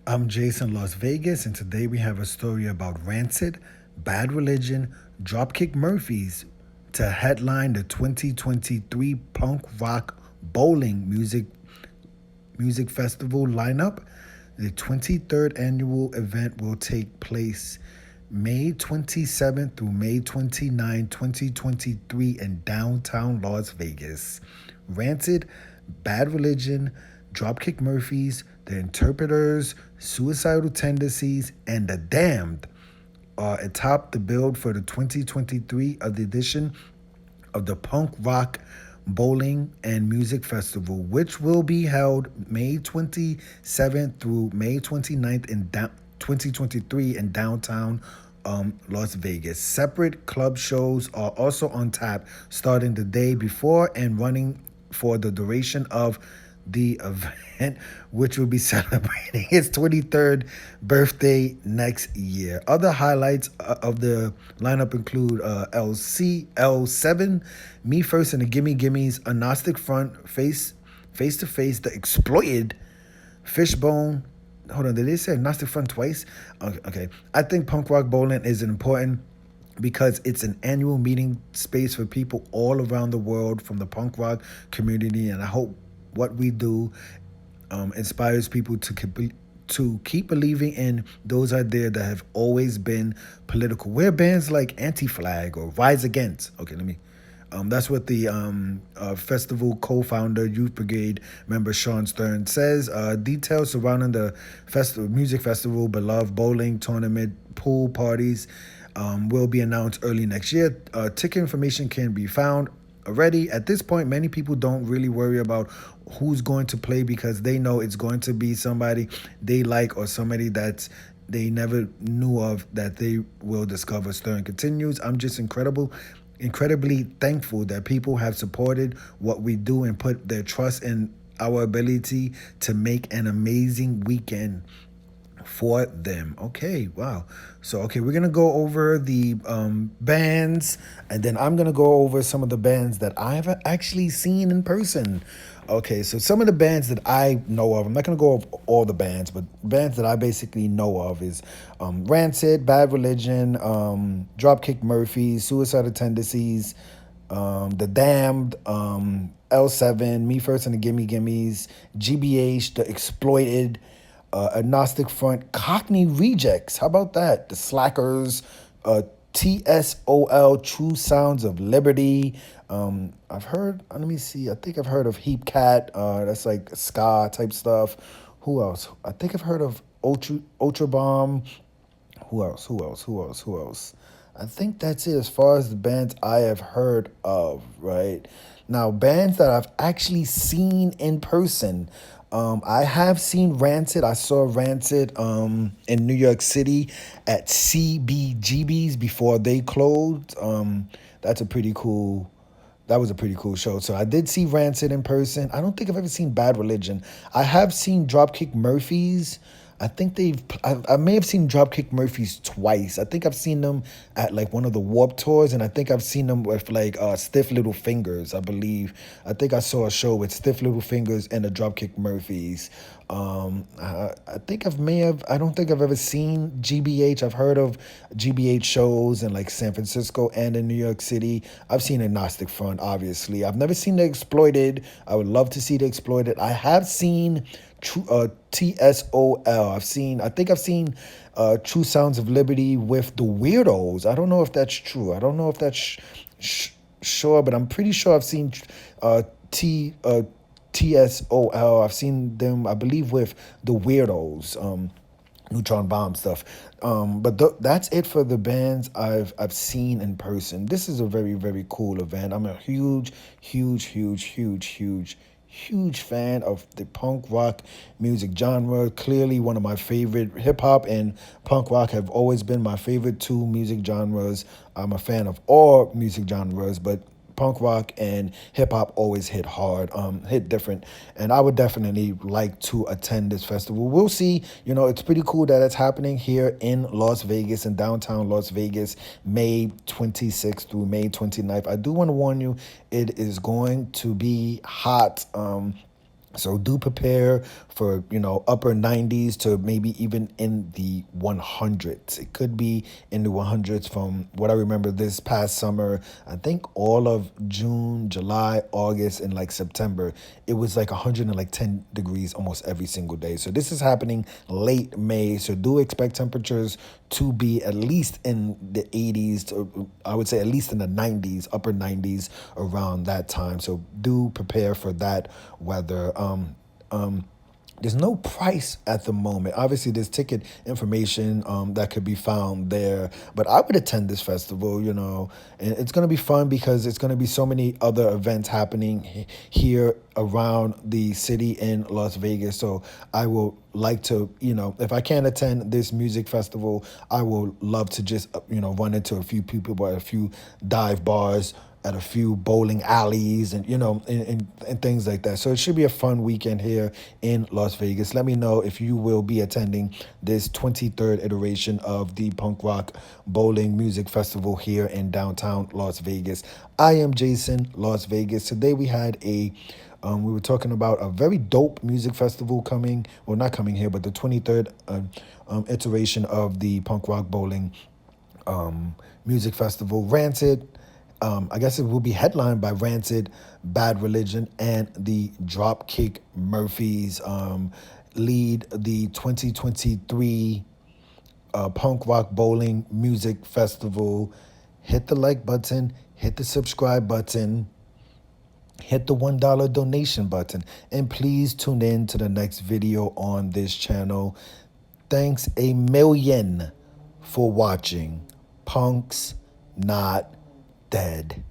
I'm Jason Las Vegas, and today we have a story about Rancid, Bad Religion, Dropkick Murphys to headline the 2023 punk rock bowling music festival lineup. The 23rd annual event will take place May 27th through May 29, 2023 in downtown Las Vegas. Rancid, Bad Religion, Dropkick Murphys, The Interpreters, Suicidal Tendencies, and The Damned are atop the build for the 2023 edition of the Punk Rock Bowling and Music Festival, which will be held May 27th through May 29th in 2023 in downtown Las Vegas. Separate club shows are also on tap starting the day before and running for the duration of the event, which will be celebrating its 23rd birthday next year. Other highlights of the lineup include L7, Me First and the Gimme Gimmes, Agnostic Front, Face to Face, The Exploited, Fishbone. Hold on, did they say Agnostic Front twice? Okay. I think punk rock bowling is important because it's an annual meeting space for people all around the world from the punk rock community, and I hope what we do inspires people to keep believing in those out there that have always been political. We're bands like Anti-Flag or Rise Against. Okay, let me. That's what the festival co-founder, Youth Brigade member Sean Stern says. Details surrounding the music festival, beloved bowling tournament, pool parties will be announced early next year. Ticket information can be found already. At this point, many people don't really worry about who's going to play because they know it's going to be somebody they like or somebody that's they never knew of that they will discover. Stern continues, I'm just incredibly thankful that people have supported what we do and put their trust in our ability to make an amazing weekend for them. Okay, wow. So, okay, we're gonna go over the bands, and then I'm gonna go over some of the bands that I've actually seen in person. Okay, so some of the bands that I know of, I'm not gonna go over all the bands, but bands that I basically know of is Rancid, Bad Religion, Dropkick Murphys, Suicidal Tendencies, The Damned, L7, Me First and the Gimme Gimmes, GBH, The Exploited, Agnostic Front, Cockney Rejects. How about that? The Slackers, TSOL, True Sounds of Liberty. I've heard, let me see, I think I've heard of Heap Cat. That's like ska type stuff. Who else? I think I've heard of Ultra Bomb. Who else? I think that's it as far as the bands I have heard of, right? Now, bands that I've actually seen in person. I have seen Rancid. I saw Rancid in New York City at CBGB's before they closed. That's a pretty cool that was a pretty cool show. So I did see Rancid in person. I don't think I've ever seen Bad Religion. I have seen Dropkick Murphys. I may have seen Dropkick Murphys twice. I think I've seen them at like one of the Warp Tours, and I think I've seen them with like Stiff Little Fingers, I believe. I think I saw a show with Stiff Little Fingers and the Dropkick Murphys. I think I don't think I've ever seen GBH. I've heard of GBH shows in like San Francisco and in New York City. I've seen Agnostic Front, obviously. I've never seen The Exploited. I would love to see The Exploited. I have seen TSOL. I think I've seen True Sounds of Liberty with the Weirdos. I don't know if that's true. I don't know if that's sure, but I'm pretty sure I've seen uh, T. TSOL. I've seen them, I believe, with the Weirdos, Neutron Bomb stuff. But that's it for the bands I've seen in person. This is a very, very cool event. I'm a huge fan of the punk rock music genre. Clearly one of my favorite. Hip hop and punk rock have always been my favorite two music genres. I'm a fan of all music genres, but punk rock and hip hop always hit hard, hit different. And I would definitely like to attend this festival. We'll see. It's pretty cool that it's happening here in Las Vegas, in downtown Las Vegas, May 26th through May 29th. I do want to warn you, it is going to be hot. So do prepare for, upper 90s to maybe even in the 100s. It could be in the 100s from what I remember this past summer. I think all of June, July, August, and like September, it was like 110 degrees almost every single day. So this is happening late May. So do expect temperatures to be at least in the 80s to, I would say at least in the 90s, upper 90s around that time. So do prepare for that weather. There's no price at the moment. Obviously, there's ticket information that could be found there. But I would attend this festival, and it's going to be fun because it's going to be so many other events happening here around the city in Las Vegas. So I will like to, if I can't attend this music festival, I will love to just, run into a few people at a few dive bars, at a few bowling alleys, and and things like that. So it should be a fun weekend here in Las Vegas. Let me know if you will be attending this 23rd iteration of the Punk Rock Bowling Music Festival here in downtown Las Vegas. I am Jason, Las Vegas. Today we were talking about a very dope music festival coming, well, not coming here, but the 23rd iteration of the Punk Rock Bowling Music Festival. Rancid, I guess it will be headlined by Rancid, Bad Religion, and the Dropkick Murphys. Lead the 2023 Punk Rock Bowling Music Festival. Hit the like button, hit the subscribe button, hit the $1 donation button, and please tune in to the next video on this channel. Thanks a million for watching. Punks Not Dead.